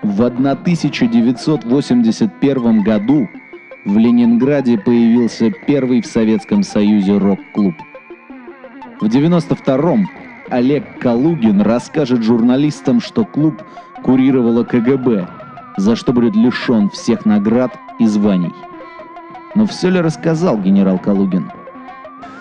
В 1981 году в Ленинграде появился первый в Советском Союзе рок-клуб. В 1992-м Олег Калугин расскажет журналистам, что клуб курировало КГБ, за что будет лишен всех наград и званий. Но все ли рассказал генерал Калугин?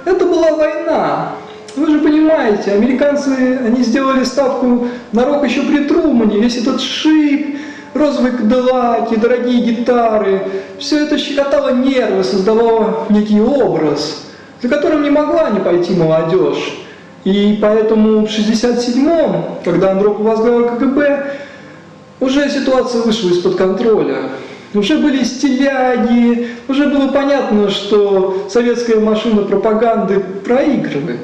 Это была война. Вы же понимаете, американцы, они сделали ставку на рок еще при Трумане. Весь этот шик, розовые кадиллаки, дорогие гитары, все это щекотало нервы, создавало некий образ, за которым не могла не пойти молодежь. И поэтому в 1967-м, когда Андропов возглавил КГБ, уже ситуация вышла из-под контроля. Уже были стиляги, уже было понятно, что советская машина пропаганды проигрывает.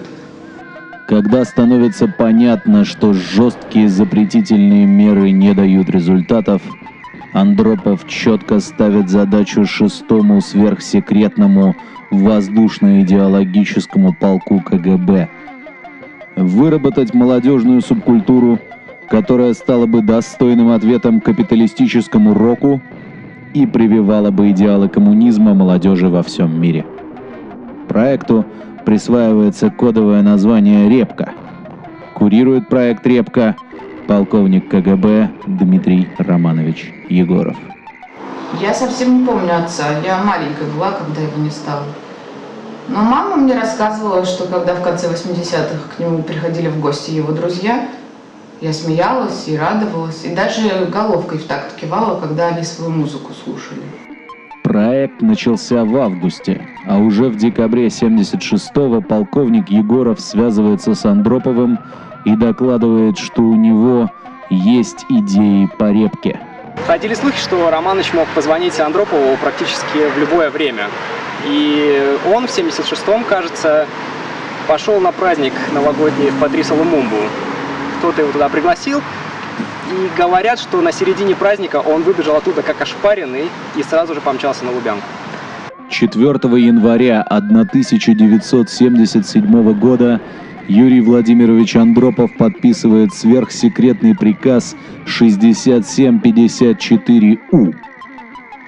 Когда становится понятно, что жесткие запретительные меры не дают результатов, Андропов четко ставит задачу 6-му сверхсекретному воздушно-идеологическому полку КГБ выработать молодежную субкультуру, которая стала бы достойным ответом капиталистическому року и прививала бы идеалы коммунизма молодежи во всем мире. Проекту присваивается кодовое название «Репка». Курирует проект «Репка» полковник КГБ Дмитрий Романович Егоров. Я совсем не помню отца, я маленькая была, когда его не стало. Но мама мне рассказывала, что когда в конце 80-х к нему приходили в гости его друзья, я смеялась и радовалась, и даже головкой в такт кивала, когда они свою музыку слушали. Проект начался в августе, а уже в декабре 1976-го полковник Егоров связывается с Андроповым и докладывает, что у него есть идеи по репке. Ходили слухи, что Романыч мог позвонить Андропову практически в любое время. И он в 76-м, кажется, пошел на праздник новогодний в Патрису Лумумбу. Кто-то его туда пригласил. И говорят, что на середине праздника он выбежал оттуда как ошпаренный и сразу же помчался на Лубянку. 4 января 1977 года Юрий Владимирович Андропов подписывает сверхсекретный приказ 6754У.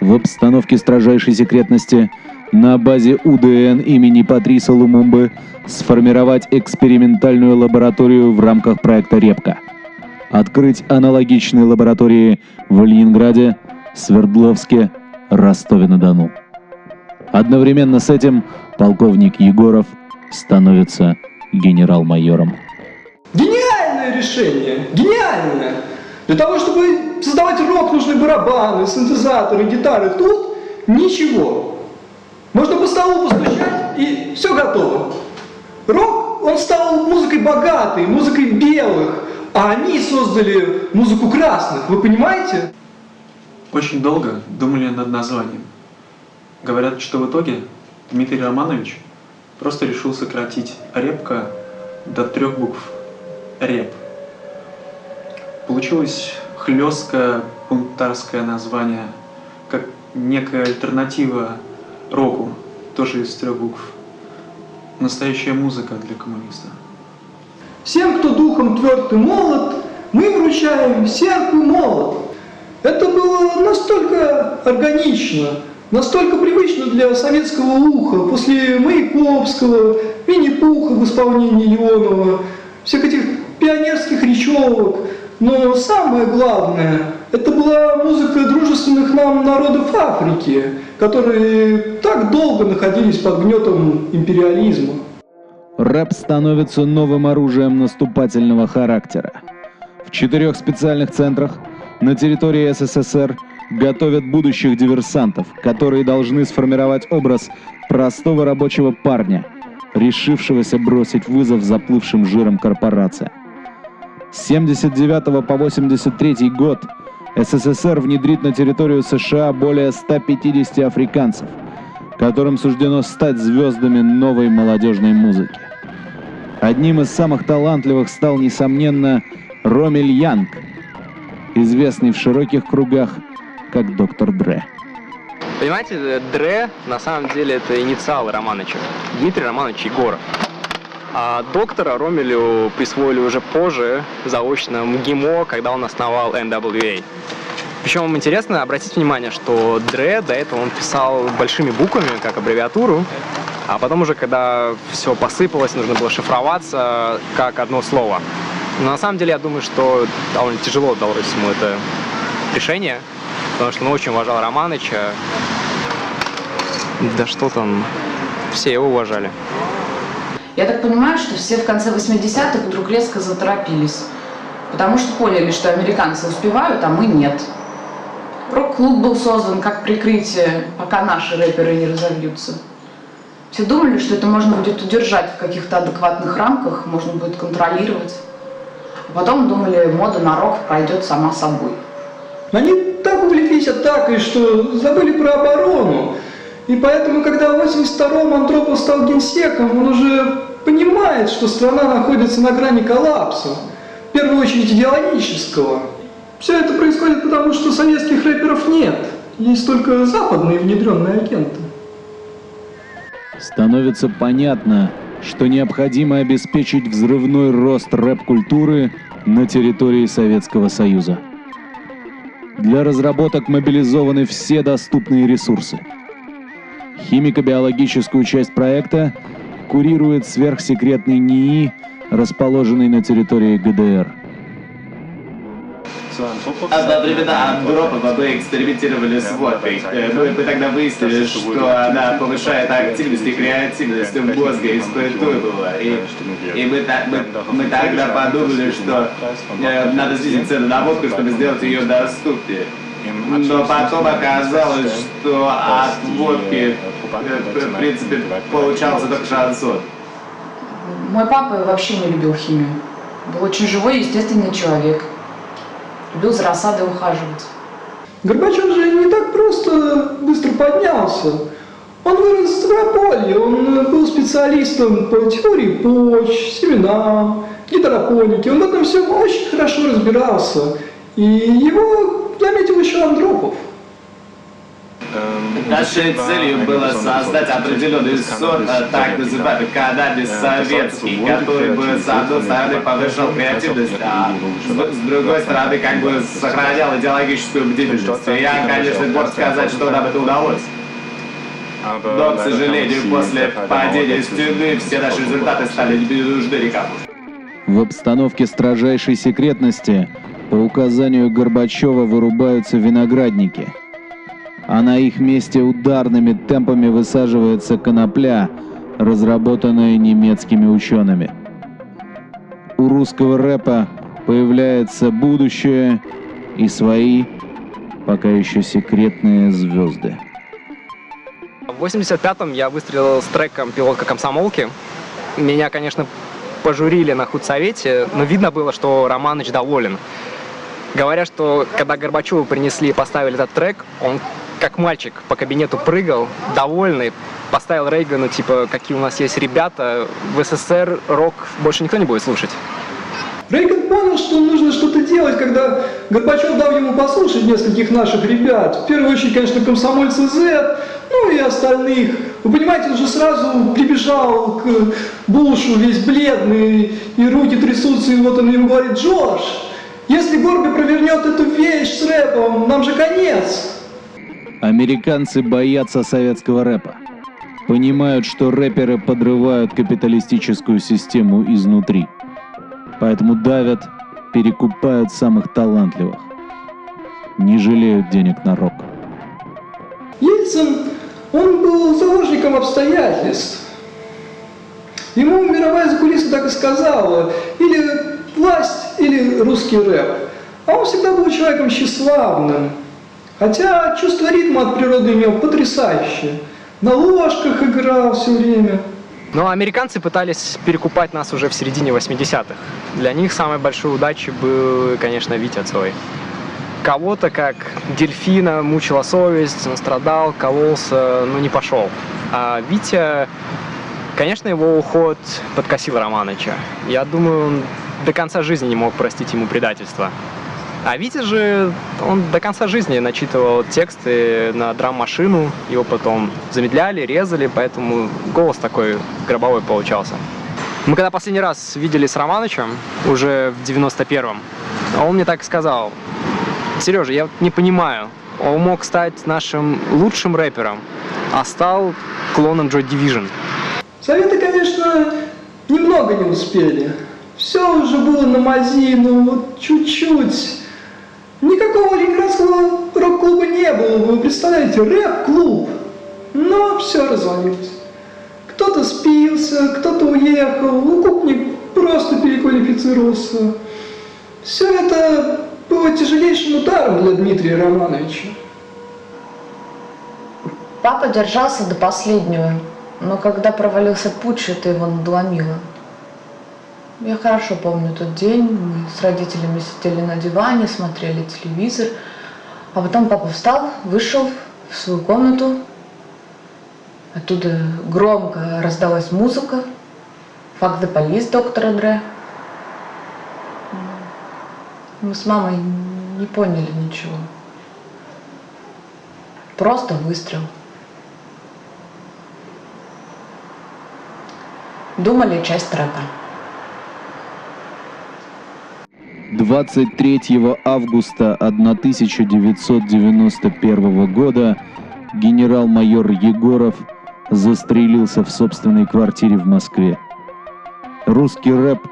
В обстановке строжайшей секретности на базе УДН имени Патриса Лумумбы сформировать экспериментальную лабораторию в рамках проекта «Репка». Открыть аналогичные лаборатории в Ленинграде, Свердловске, Ростове-на-Дону. Одновременно с этим полковник Егоров становится генерал-майором. Гениальное решение! Гениальное! Для того, чтобы создавать рок, нужны барабаны, синтезаторы, гитары. Тут ничего. Можно по столу постучать, и все готово. Рок, он стал музыкой богатой, музыкой белых, а они создали музыку красных. Вы понимаете? Очень долго думали над названием. Говорят, что в итоге Дмитрий Романович просто решил сократить «Репка» до 3 букв «Реп». Получилось хлесткое бунтарское название, как некая альтернатива року, тоже из 3 букв. Настоящая музыка для коммуниста. Всем, кто духом тверд и молод, мы вручаем серп и молот. Это было настолько органично, настолько привычно для советского уха, после Маяковского, Винни-Пуха в исполнении Леонова, всех этих пионерских речевок. Но самое главное, это была музыка дружественных нам народов Африки, которые так долго находились под гнетом империализма. Рэп становится новым оружием наступательного характера. В 4 специальных центрах на территории СССР готовят будущих диверсантов, которые должны сформировать образ простого рабочего парня, решившегося бросить вызов заплывшим жиром корпорациям. С 1979 по 1983 год СССР внедрит на территорию США более 150 африканцев, которым суждено стать звездами новой молодежной музыки. Одним из самых талантливых стал, несомненно, Ромель Янг, известный в широких кругах как доктор Дре. Понимаете, Дре на самом деле это инициалы Романыча. Дмитрий Романович Егоров. А доктора Ромелю присвоили уже позже, заочно, МГИМО, когда он основал NWA. Причем интересно обратить внимание, что Dre до этого он писал большими буквами, как аббревиатуру, а потом уже, когда все посыпалось, нужно было шифроваться, как одно слово. Но на самом деле я думаю, что довольно тяжело далось ему это решение, потому что он очень уважал Романыча. Да что там, все его уважали. Я так понимаю, что все в конце 80-х вдруг резко заторопились, потому что поняли, что американцы успевают, а мы нет. Рок-клуб был создан как прикрытие, пока наши рэперы не разовьются. Все думали, что это можно будет удержать в каких-то адекватных рамках, можно будет контролировать. А потом думали, мода на рок пройдет сама собой. Они так увлеклись атакой, что забыли про оборону. И поэтому, когда в 82-м Андропов стал генсеком, он уже понимает, что страна находится на грани коллапса, в первую очередь идеологического. Все это происходит потому, что советских рэперов нет, есть только западные внедренные агенты. Становится понятно, что необходимо обеспечить взрывной рост рэп-культуры на территории Советского Союза. Для разработок мобилизованы все доступные ресурсы. Химико-биологическую часть проекта курирует сверхсекретный НИИ, расположенный на территории ГДР. Во времена Андропова мы экспериментировали с водкой. Мы тогда выяснили, что она повышает активность и креативность мозга испытуемого. И мы тогда подумали, что надо снизить цену на водку, чтобы сделать ее доступнее. Но потом оказалось, что от водки, в принципе, получался только шансон. Мой папа вообще не любил химию. Был очень живой, естественный человек. Любил за рассадой ухаживать. Горбачев же не так просто быстро поднялся. Он вырос в Ставрополье, он был специалистом по теории почв, семенам, гидропонике. Он в этом всем очень хорошо разбирался. И его заметил еще Андропов. Нашей целью было создать определенный сорт, так называемый каннабис советский, который бы с одной стороны повышал креативность, а с другой стороны как бы сохранял идеологическую бдительность. И я, конечно, горд сказать, что нам это удалось. Но, к сожалению, после падения стены все наши результаты стали не нужны никому. В обстановке строжайшей секретности по указанию Горбачева вырубаются виноградники, а на их месте ударными темпами высаживается конопля, разработанная немецкими учеными. У русского рэпа появляется будущее и свои, пока еще секретные звезды. В 85-м я выстрелил с треком «Пилотка комсомолки». Меня, конечно, пожурили на худсовете, но видно было, что Романыч доволен. Говорят, что когда Горбачеву принесли и поставили этот трек, он как мальчик по кабинету прыгал, довольный, поставил Рейгану, типа, какие у нас есть ребята, в СССР рок больше никто не будет слушать. Рейган понял, что нужно что-то делать, когда Горбачев дал ему послушать нескольких наших ребят. В первую очередь, конечно, комсомольцы Z, ну и остальных. Вы понимаете, он же сразу прибежал к Бушу, весь бледный, и руки трясутся, и вот он ему говорит: «Джордж, если Горби провернет эту вещь с рэпом, нам же конец». Американцы боятся советского рэпа. Понимают, что рэперы подрывают капиталистическую систему изнутри. Поэтому давят, перекупают самых талантливых. Не жалеют денег на рок. Ельцин, он был заложником обстоятельств. Ему мировая закулиса так и сказала: или власть, или русский рэп. А он всегда был человеком тщеславным. Хотя чувство ритма от природы имел потрясающее. На ложках играл все время. Но американцы пытались перекупать нас уже в середине 80-х. Для них самой большой удачей был, конечно, Витя Цой. Кого-то, как Дельфина, мучила совесть, он страдал, кололся, но не пошел. А Витя, конечно, его уход подкосил Романыча. Я думаю, он до конца жизни не мог простить ему предательство. А Витя же, он до конца жизни начитывал тексты на драм-машину, его потом замедляли, резали, поэтому голос такой гробовой получался. Мы когда последний раз виделись с Романычем, уже в 91-м, он мне так и сказал: Сережа, я не понимаю, он мог стать нашим лучшим рэпером, а стал клоном Joy Division. Советы, конечно, немного не успели. Все уже было на мази, ну вот чуть-чуть. Никакого ленинградского рок-клуба не было, вы представляете, рэп-клуб. Но все развалилось. Кто-то спился, кто-то уехал, укупник просто переквалифицировался. Все это было тяжелейшим ударом для Дмитрия Романовича. Папа держался до последнего, но когда провалился путч, это его надломило. Я хорошо помню тот день, мы с родителями сидели на диване, смотрели телевизор, а потом папа встал, вышел в свою комнату, оттуда громко раздалась музыка, Fuck the Police доктора Дре. Мы с мамой не поняли ничего. Просто выстрел. Думали, часть трека. 23 августа 1991 года генерал-майор Егоров застрелился в собственной квартире в Москве. Русский рэп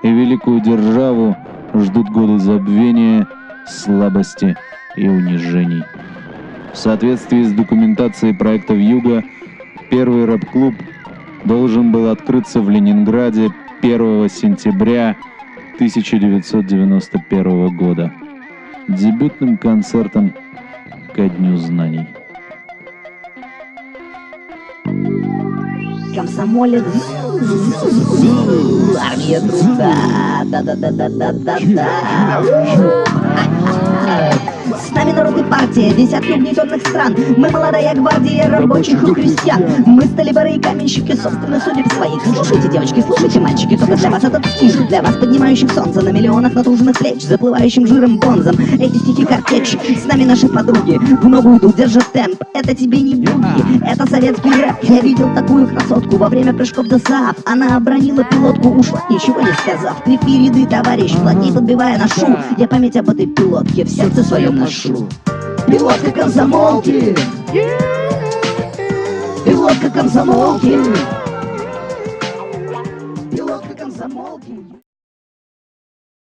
и великую державу ждут годы забвения, слабости и унижений. В соответствии с документацией проекта «Вьюга», первый рэп-клуб должен был открыться в Ленинграде 1 сентября 1991 года дебютным концертом ко Дню знаний. Комсомолец, армия труда, да-да-да-да-да-да. С нами народная партия, десятки угнетенных стран. Мы молодая гвардия рабочих и крестьян. Мы столяры и каменщики собственных судеб своих. Слушайте, девочки, слушайте, мальчики, только для вас этот стих. Для вас, поднимающих солнце на миллионах натуженных плеч, заплывающим жиром бонзом. Эти стихи картечь. С нами наши подруги в ногу идут, держат темп. Это тебе не буги, это советский рэп. Я видел такую красотку во время прыжков до САФ. Она обронила пилотку, ушла, ничего не сказав. Крепи ряды, товарищ, плотней подбивая нашу. Я память об этой пилотке в сердце своем ношу. Пилотка комсомолки, пилотка комсомолки, пилотка комсомолки.